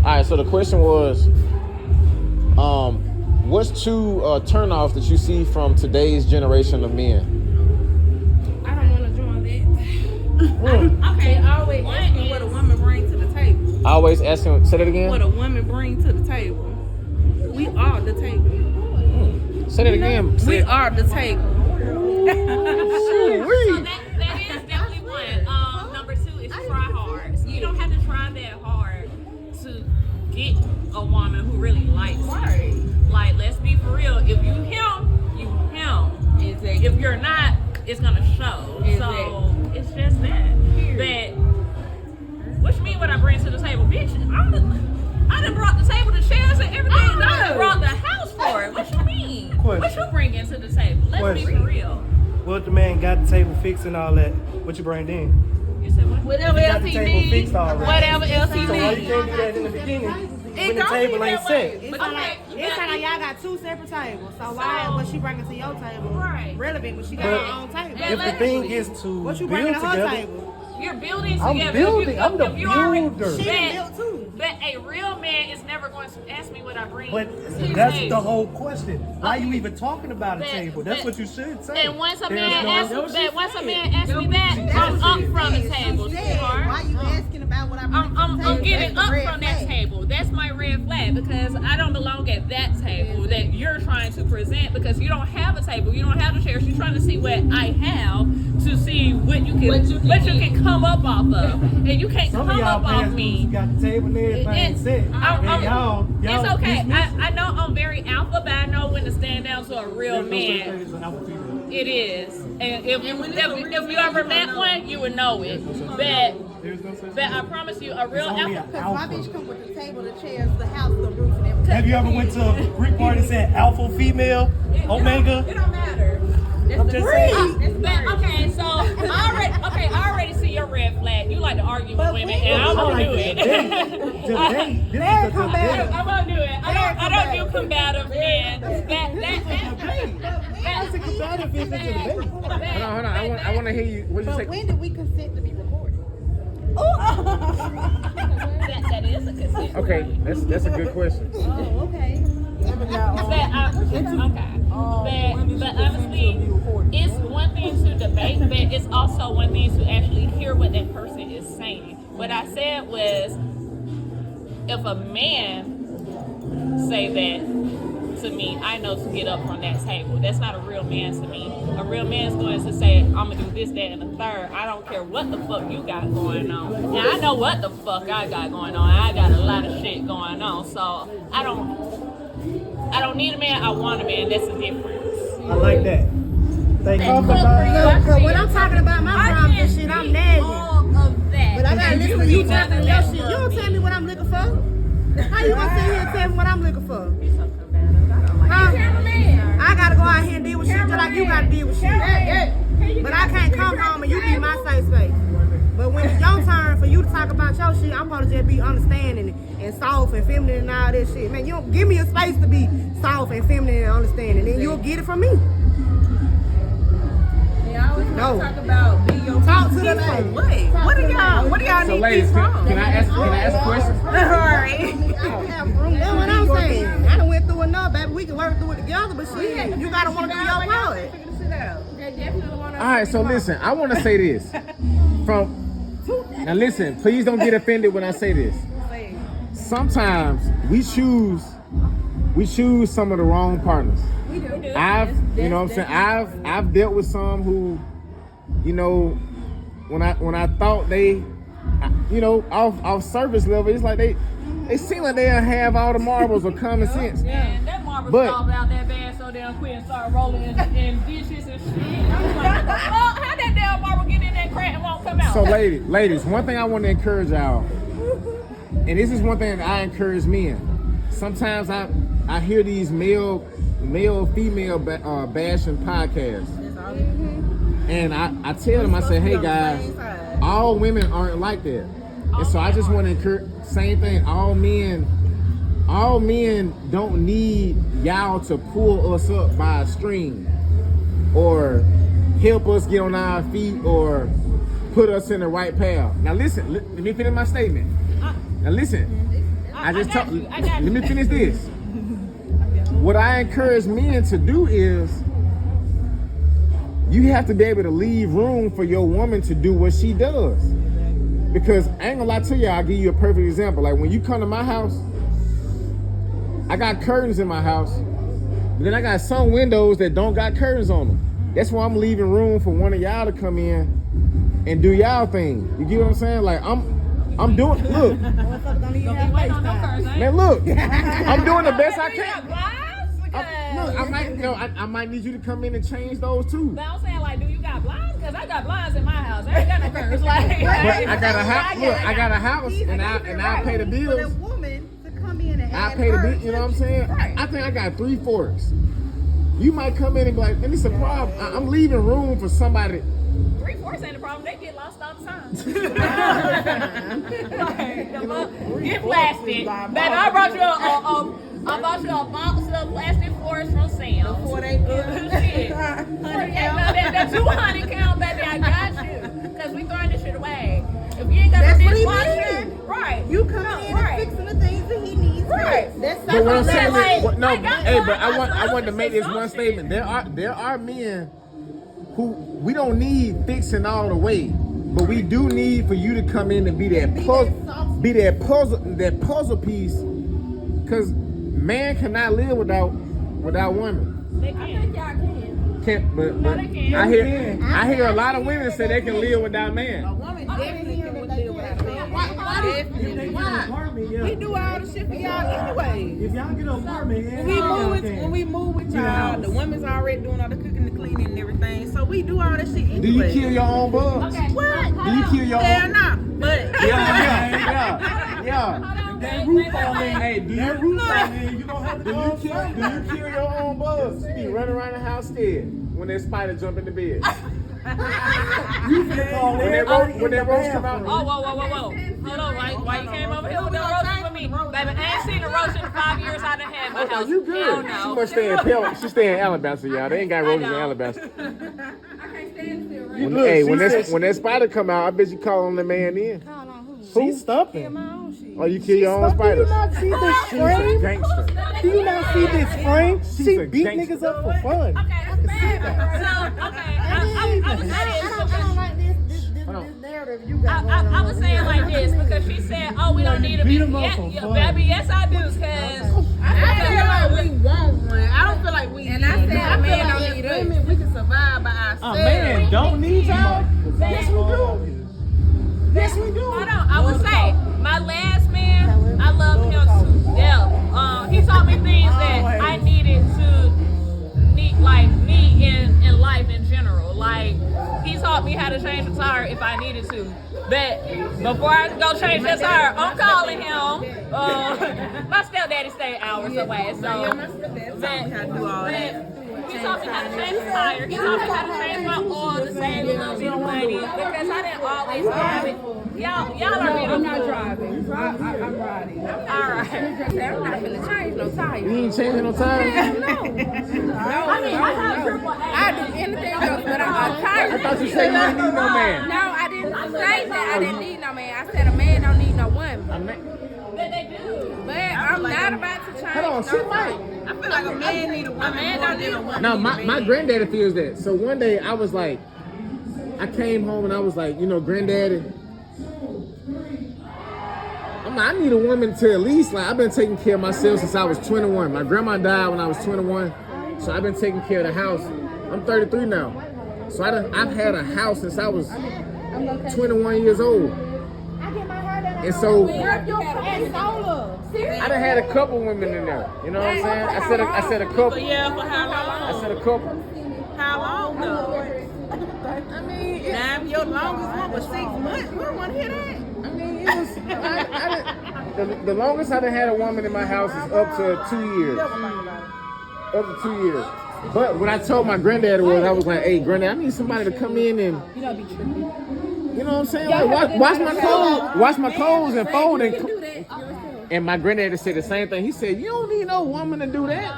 right, so the question was, what's two turnoffs that you see from today's generation of men? I don't want to join that. Okay, always asking what a woman brings to the table. Always asking, say that again? What a woman brings to the table. We are the table. Say that again. We are the table. So that is definitely one. Number two is try hard. So you don't have to try that hard to get a woman who really likes you. Right. Like, let's be for real. If you him, you him. Exactly. If you're not, it's gonna show. Exactly. So it's just that. But what you mean what I bring to the table, bitch? I done brought the table, the chairs, and everything. I done brought the house for it. What you mean? What you bringing to the table? Let's be for real. Well, if the man got the table fixed and all that, what you bring in? You said what? Whatever Got else the he table needs. fixed already. Whatever else he So why you needs. can't do that in the beginning when the don't table be ain't that set? way. It sound like y'all got two separate tables. So why what she bringing to your table Right. relevant when she got But her own table? Yeah, if the thing is to What you build bringing to her together, table? You're building I'm together. building. I'm the If you already- builder. She But- done built too. But a real man is never going to ask me what I bring. but to his that's table. the whole question. Why you Okay. even talking about a But- table? That's but- what you should say. And once a There's man no- asks me that, I'm up from the table, Why sweetheart. you asking about what I'm I'm getting up from that table. That's my red flag because I don't belong at that table that you're trying to present because you don't have a table, you don't have the chairs. You're trying to see what I have to see what you can come up off of, and you can't Some come of y'all up off past me. got the table and everything It's- set. I'm- And y'all It's okay. dismiss it. I know I'm very alpha, but I know when to stand down to a real There's no such thing man. as an alpha female. It is, and if you ever met one, you would know it. But There's no such but thing. I promise you, a real It's only alpha. an Because my alpha. bitch come with the table, the chairs, the house, the roof, and everything. Have you ever went to a Greek party and said alpha female, omega? It don't matter. I'm just saying. But okay, so I already see your red flag. You like to argue with women, and I'm gonna do it. Debate. This is a debate. I'm gonna do it. I don't do combative men. That's a combative if it's a debate. Hold on. I want to hear you. What did you say? But when did we consent to be recorded? That is a consent. Okay, that's a good question. Oh, okay. But honestly, it's one thing to debate, but it's also one thing to actually hear what that person is saying. What I said was, if a man say that to me, I know to get up from that table. That's not a real man to me. A real man is going to say, I'm gonna do this, that, and the third. I don't care what the fuck you got going on. Now I know what the fuck I got going on. I got a lot of shit going on. So I don't need a man, I want a man. That's the difference. I like that. Thank you. So when I'm talking about my problems and shit, I'm nagging. All of that. But I gotta listen to you talking your shit. You don't tell me what I'm looking for. How you gonna sit here and tell me what I'm looking for? Huh? I gotta go out here and deal with shit just like you gotta deal with shit. But I can't come home and you be my safe space. But when it's your turn for you to talk about your shit, I'm supposed to just be understanding and soft and feminine and all that shit. Man, you don't give me a space to be soft and feminine and understanding, and you'll get it from me. No. Talk about be your Talk to the from lady. what? What do y'all So, need ladies, peace from? can I ask a question? That's what I'm saying. I done went through enough, baby. We can work through it together, but shit, you gotta want to do your part. All right, so listen, I want to say this. Now listen, please don't get offended when I say this. Sometimes we choose some of the wrong partners. You know what I'm saying? I've dealt with some who, you know, when I thought they, you know, off service level, it's like they seem like they don't have all the marbles or common sense. And that marble But- fall out that bad so damn quick and start rolling in dishes and shit. I was like, what the fuck? How that damn marble get in that crack and won't come out? So ladies, one thing I want to encourage y'all, and this is one thing that I encourage men. Sometimes I hear these male female bashing podcasts, and I tell them, I say, hey guys, all women aren't like that. And so I just want to encourage, same thing, all men don't need y'all to pull us up by a string or help us get on our feet or put us in the right path. Now listen, let me finish my statement. Now listen, I just got talk. you. I got Let me you. finish this. What I encourage men to do is, you have to be able to leave room for your woman to do what she does. Because I ain't gonna lie to you, I'll give you a perfect example. Like when you come to my house, I got curtains in my house, but then I got some windows that don't got curtains on them. That's why I'm leaving room for one of y'all to come in and do y'all thing. You get what I'm saying? Like I'm doing, look, Motherfucker don't even have Wait on no FaceTime. curse, ain't man, look, I'm doing the best I You got can. blinds? Look, I might, I might need you to come in and change those too. But I'm saying, like, do you got blinds? Because I got blinds in my house. I ain't got no curtains. Like, But I got a house. Look, I got a house, and I pay the For bills. that woman to come in and I add pay the her bill. You know what I'm saying? I think I got 3 forks. You might come in and be like, "Man, it's a problem." I'm leaving room for somebody. 3/4 ain't the problem. They get lost all the time. Get plastic. Baby, I brought you a box of plastic forks from Sam's. before they Shit. That 200 count, baby, I got you. Because we throwing this shit away. If you ain't got That's a what he dishwasher, mean. right. You come in and fixing the things that he needs. Right. That's But what I'm saying, saying like, is, no, I got hey, one. but I I want to make this one statement. There are men who we don't need fixing all the way, but we do need for you to come in and be that puzzle piece, because man cannot live without women. They can. Can't, but they can. I hear a lot of women say they can live without man. woman definitely can live without a man. He do all the shit for y'all anyway. If y'all get an apartment, When we move with y'all, the women's already doing all the cooking, the cleaning, and everything. So we do all that shit anyway. Do you kill your own bugs? Okay. What? Do you kill your Hell own? no. But Yeah. that roof fall in. Hey, do That you roof fall in. You gonna have to do you kill your own bugs? You be running around the house scared when that spider jump in the bed. You finna call When that roach come out. Oh, whoa. Hold on, why you came over here with the roaches with me? Baby, I ain't seen a roach in 5 years I done had in my house. You good? Hell She no. must stay in Pelham. She stay in Alabama, y'all. They ain't got roaches in Alabama. When that spider come out, I bet you call on the man in. She's stumping. Oh, you kill your own spiders. Do you not see this She's a frame? gangster. Do you not see this frame? She's She a beat gangster. niggas up for fun. Okay, that's bad. So, okay, I was I don't like this narrative you got going on. I was saying like this because she said, "Oh, we don't need to be." Beat 'em up for Yeah, fun. baby, yes I do, cause I feel like we want one. I don't feel like we And I said I a feel man like don't as need us. women we can survive by ourselves. A man don't need y'all. yes we do. Yes, we do. Hold on, I would say my last man, I love him to death. He taught me things that I needed in life in general. Like he taught me how to change a tire if I needed to. But before I go change that tire, I'm calling him. My stepdaddy stayed hours away, so he taught me how to change the tire. He taught me how to change my oil to save a little bit of money because I didn't always have it. Y'all are beautiful. I'm not driving. I'm riding. All right. I'm not gonna change no tire. You ain't changing no time? I mean, I have triple A. I do anything else, but I'm tired. I thought you said you didn't need no man. No, I didn't say that I didn't need no man. I said a man don't need no woman. But they do. But I'm not about to change. Hold on, she might. I feel like a man need a woman more than a woman. No, my granddaddy feels that. So one day I was like, I came home and I was like, granddaddy, I need a woman to at least, like, I've been taking care of myself since I was 21. My grandma died when I was 21, so I've been taking care of the house. I'm 33 now, so I've had a house since I was 21 years old. And so I done had a couple women in there. You know what I'm saying? I said a couple. Yeah, for how long? I said a couple. How long though? I mean, now if your longest one was 6 months, we don't want to hear that. I mean, it was the longest I done had a woman in my house is up to 2 years. Up to 2 years. But what I told my granddaddy was, I was like, "Hey, granddad, I need somebody to come in and, you know what I'm saying? Like, wash my clothes and fold and." And my granddaddy said the same thing. He said, "You don't need no woman to do that."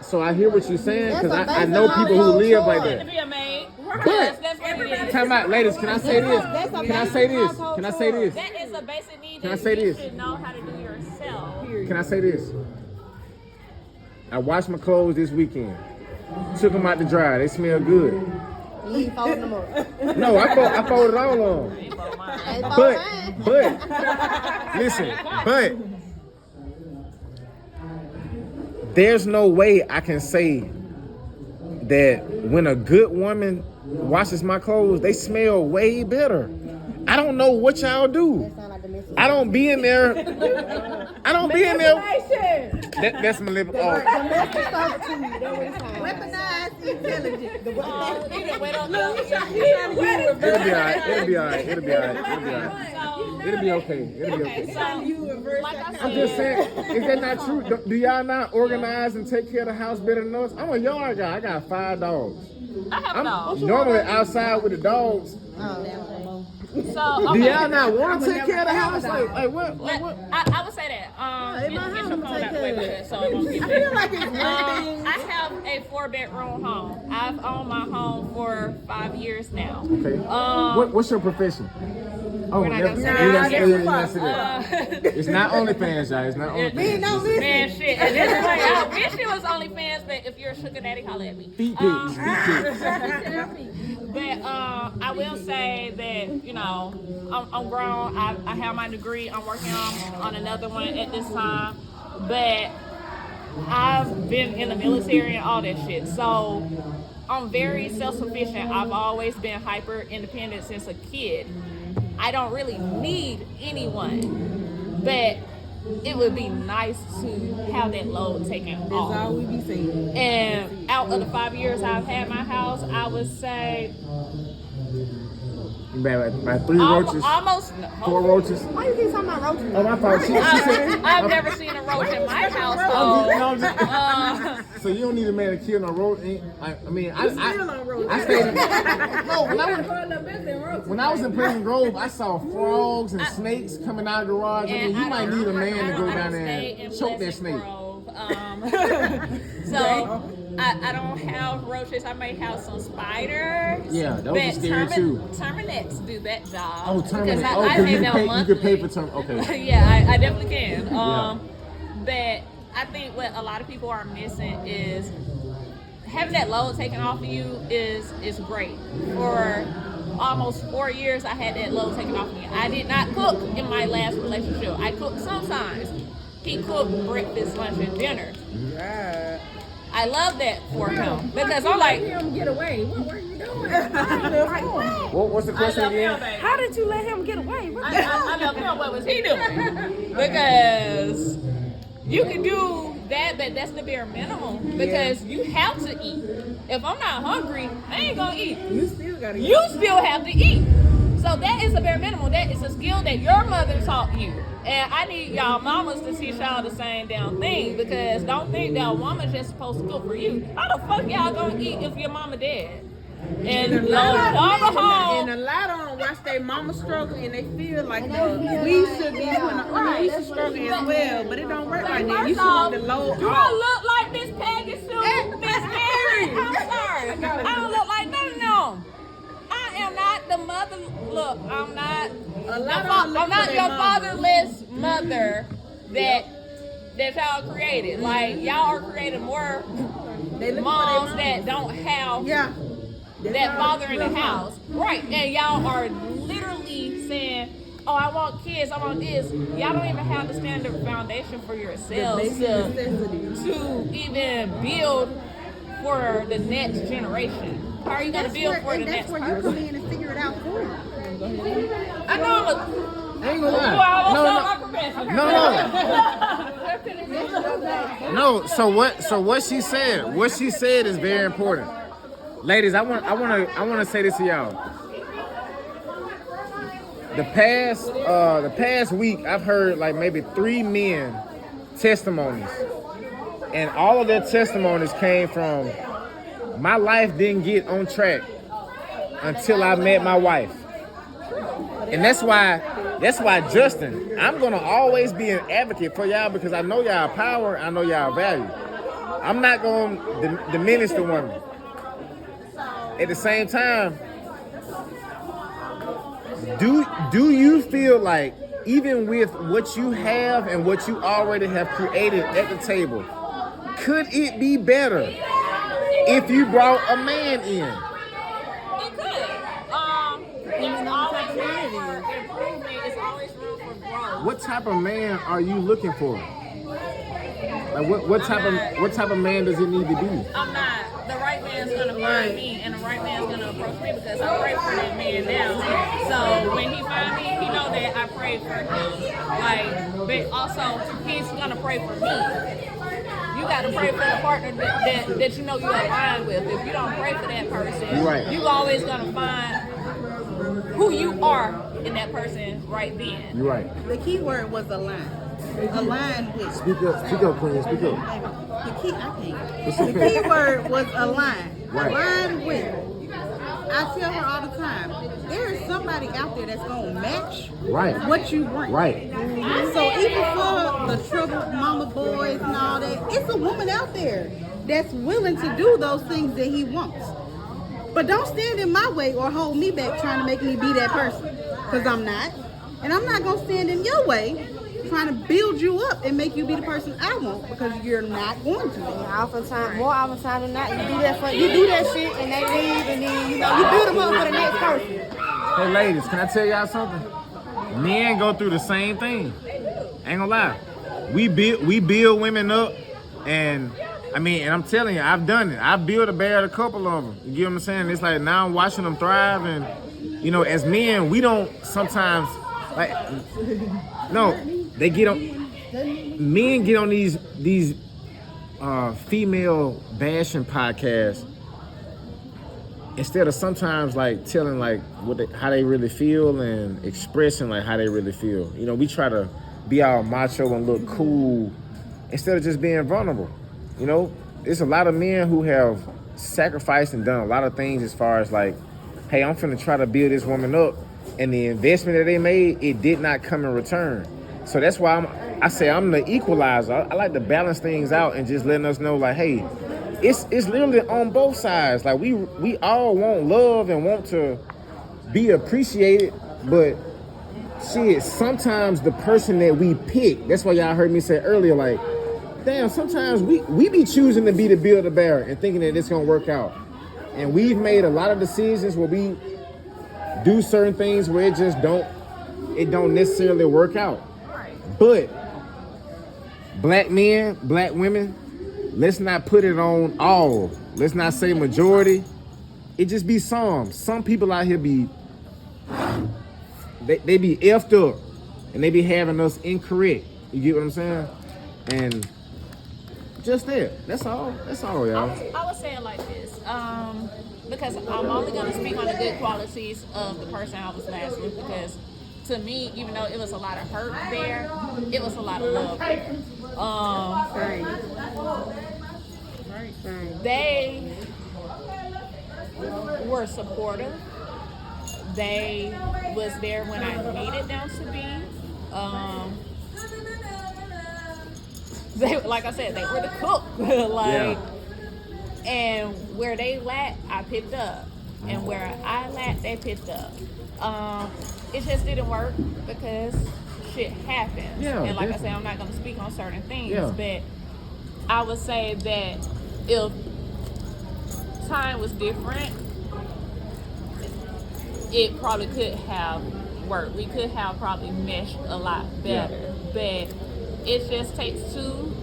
So I hear what you're saying because I know people who live like To that. be a maid. But That's what it is. time out, ladies. Can I say this? Can I say this? Can I say this? That is a basic need thing Can I that say you this? should know how to do yourself. Can I say this? I washed my clothes this weekend. Took them out to dry. They smell good. You ain't folding them up. No, I folded all on. Ain't about mine. Ain't folding mine. But, listen, but there's no way I can say that when a good woman washes my clothes, they smell way better. I don't know what y'all do. Sound like the message. I don't be in there. I don't be in there. That's my lip. Oh, Domestic servitude. That's what it sounds like. Weaponized intelligence. The Either way, don't know. it'll be alright. It'll be alright. It'll be alright. It'll be alright. It'll be okay. It'll be okay. So, like I I'm just said, saying, is that not true? Do y'all not organize and take care of the house better than us? I'm a yard guy. I got 5 dogs. I have I'm dogs. normally outside with the dogs. So, Do okay. y'all not want to take care of the house? Like what? Like what? I would say that. in Get my your house, phone take out the way care with of it, so it won't get I feel like it's one thing. I have a 4-bedroom home. I've owned my home for 5 years now. Okay. What's your profession? Oh, not never. gonna You say not say that. It's not OnlyFans, y'all. It's not OnlyFans. Man, shit. At this point, I wish it was OnlyFans, but if you're a sugar daddy, holler at me. Feet pics. Feet pics. But I will say that, you know, I'm grown. I have my degree. I'm working on another one at this time. But I've been in the military and all that shit. So I'm very self-sufficient. I've always been hyper independent since a kid. I don't really need anyone. But it would be nice to have that load taken off. That's all we be saying. And out of the 5 years I've had my house, I would say By 3 roaches, almost 4 roaches. Why you keep talking about roaches? Oh, my fault. She said. I've never seen a roach in my I'm household. just- so you don't need a man to kill no roach. I stayed. No, when I was in Pleasant Grove, I saw frogs and snakes coming out of the garage. I mean, you might need a man to go down there and choke that snake. So I don't have roaches. I may have some spiders. Yeah, those are scary too. Terminettes do that job. Oh, terminate. Because Oh, I because pay them you could pay for monthly. Okay. Yeah, I definitely can. But I think what a lot of people are missing is having that load taken off of you is great. For almost 4 years, I had that load taken off of me. I did not cook in my last relationship. I cooked sometimes. He cooked breakfast, lunch, and dinner. I love that for him because I'm like, him get away. What were you doing? What's the question again? How did you let him get away? I love him. What was he doing? Because you can do that, but that's the bare minimum. Because you have to eat. If I'm not hungry, I ain't gonna eat. You still gotta You still have to eat. So that is the bare minimum. That is a skill that your mother taught you. And I need y'all mamas to teach y'all the same damn thing. Because don't think that a woman's just supposed to cook for you. How the fuck y'all gonna eat if your mama dead? And And a lot home. of them watch their mama struggle and they feel like we should be we should struggle as well, but it don't work like that. You should want the load Do I off. look like Miss Peggy Sue? Miss Mary? I'm sorry. I don't look like none of them. I am not the mother. Look, I'm not. I'm not your fatherless mother that y'all created. Like y'all are creating more moms that don't have that father in the house, right? And y'all are literally saying, "Oh, I want kids. I want this." Y'all don't even have the standard foundation for yourselves to even build for the next generation. How are you gonna build for the next That's where you come in and figure it out for them. I know I'm I ain't gonna lie. No. So what she said is very important. Ladies, I want to say this to y'all. The past week, I've heard like maybe 3 men testimonies, and all of their testimonies came from my life didn't get on track until I met my wife, and that's why Justin, I'm gonna always be an advocate for y'all because I know y'all power, I know y'all value. I'm not gonna diminish the woman. At the same time, do you feel like even with what you have and what you already have created at the table, could it be better if you brought a man in? It could. It's always room for improvement. It's always room for growth. What type of man are you looking for? Like what type of man does it need to be? I'm not. The right man's gonna find me, and the right man's gonna approach me because I pray for that man now. So when he find me, he know that I prayed for him. Like, but also he's gonna pray for me. You gotta pray for the partner that you know you align with. If you don't pray for that person, Right. you always gonna find who you are in that person right then. You're right. The key word was align. Align with. Speak up, Queen. Speak up. The key, I can't. It's The okay. key word was align. Right. Align with. I tell her all the time, there is somebody out there that's gonna match Right. what you bring. Right. So even for the troubled mama boys and all that, it's a woman out there that's willing to do those things that he wants. But don't stand in my way or hold me back trying to make me be that person. Because I'm not. And I'm not going to stand in your way trying to build you up and make you be the person I want, because you're not going to. More often than not, you do that shit and they leave, and then you build them up for the next person. Hey ladies, can I tell y'all something? Men go through the same thing. Ain't gonna lie. We build women up, and and I'm telling you, I've done it. I've built a couple of them. You get what I'm saying? It's like now I'm watching them thrive, and as men, we don't sometimes they get on. Men get on these female bashing podcasts instead of sometimes telling how they really feel and expressing how they really feel. We try to be all macho and look cool instead of just being vulnerable. There's a lot of men who have sacrificed and done a lot of things as far as hey, I'm finna try to build this woman up, and the investment that they made, it did not come in return. So that's why I say I'm the equalizer. I like to balance things out and just letting us know hey, it's literally on both sides. We all want love and want to be appreciated, but shit, sometimes the person that we pick, that's why y'all heard me say earlier, damn, sometimes we be choosing to be the Build-A-Bear and thinking that it's gonna work out. And we've made a lot of decisions where we do certain things where it don't necessarily work out. But black men, black women, let's not put it on all. Let's not say majority. It just be some. Some people out here they be effed up and they be having us incorrect. You get what I'm saying? And just that. That's all, y'all. I would say it like this. Because I'm only going to speak on the good qualities of the person I was last with, because to me, even though it was a lot of hurt there, it was a lot of love there. They were supportive. They was there when I needed them to be. They, like I said, they were the cook. And where they lacked, I picked up. And where I lacked, they picked up. It just didn't work because shit happens. Yeah, and like I said, I'm not going to speak on certain things, Yeah. but I would say that if time was different, it probably could have worked. We could have probably meshed a lot better. But it just takes two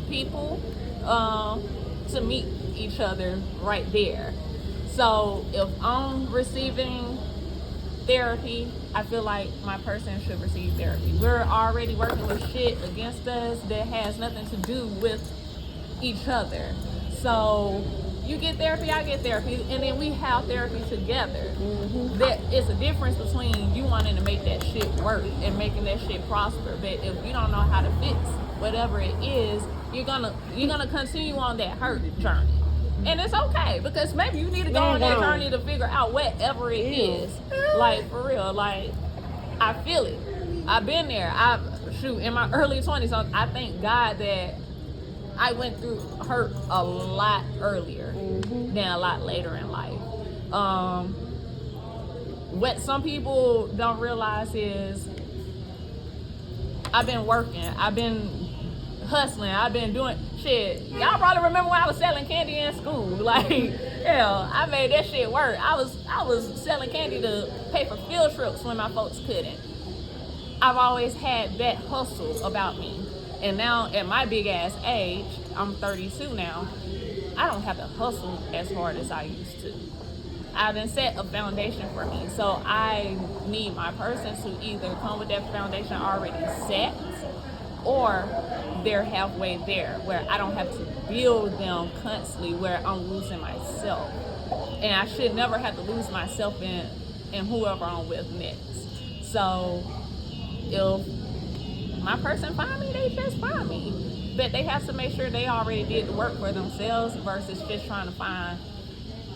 people to meet each other right there. So if I'm receiving therapy, I feel like my person should receive therapy. We're already working with shit against us that has nothing to do with each other. So you get therapy, I get therapy, and then we have therapy together. That it's a difference between you wanting to make that shit work and making that shit prosper. But if you don't know how to fix whatever it is, you're gonna continue on that hurt journey. And it's okay, because maybe you need to go on that journey to figure out whatever it is. For real, I feel it. I've been there. In my early 20s, I thank God that I went through hurt a lot earlier than a lot later in life. What some people don't realize is I've been working. I've been hustling. I've been doing shit. Y'all probably remember when I was selling candy in school. Like, hell, I made that shit work. I was selling candy to pay for field trips when my folks couldn't. I've always had that hustle about me. And now at my big ass age, I'm 32 now, I don't have to hustle as hard as I used to. I've been set a foundation for me. So I need my person to either come with that foundation already set, or they're halfway there where I don't have to build them constantly where I'm losing myself. And I should never have to lose myself in whoever I'm with next. So if my person find me, they just find me. But they have to make sure they already did the work for themselves versus just trying to find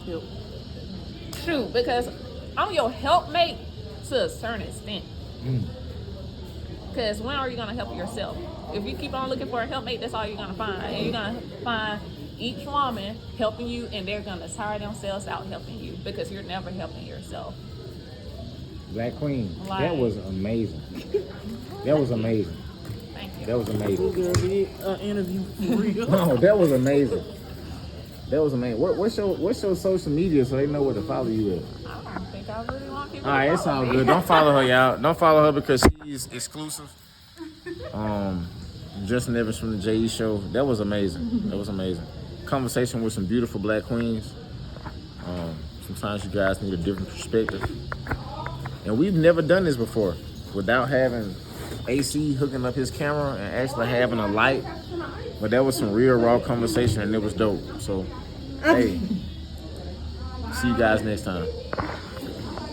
help. Shoot, because I'm your helpmate to a certain extent. Because when are you going to help yourself? If you keep on looking for a helpmate, that's all you're going to find. And you're going to find each woman helping you, and they're going to tire themselves out helping you because you're never helping yourself. Black Queen, that was amazing. That was amazing. Thank you. That was amazing. Girl, did interview for real. No, that was amazing. That was amazing. What's your social media so they know where to follow you at? I don't think I really want people All right, to it's follow all me. good. Don't follow her, y'all. Don't follow her because she's exclusive. Justin Evans from the JE Show. That was amazing. That was amazing. Conversation with some beautiful black queens. Sometimes you guys need a different perspective. And we've never done this before without having AC hooking up his camera and actually having a light. But that was some real raw conversation and it was dope. So, hey, see you guys next time.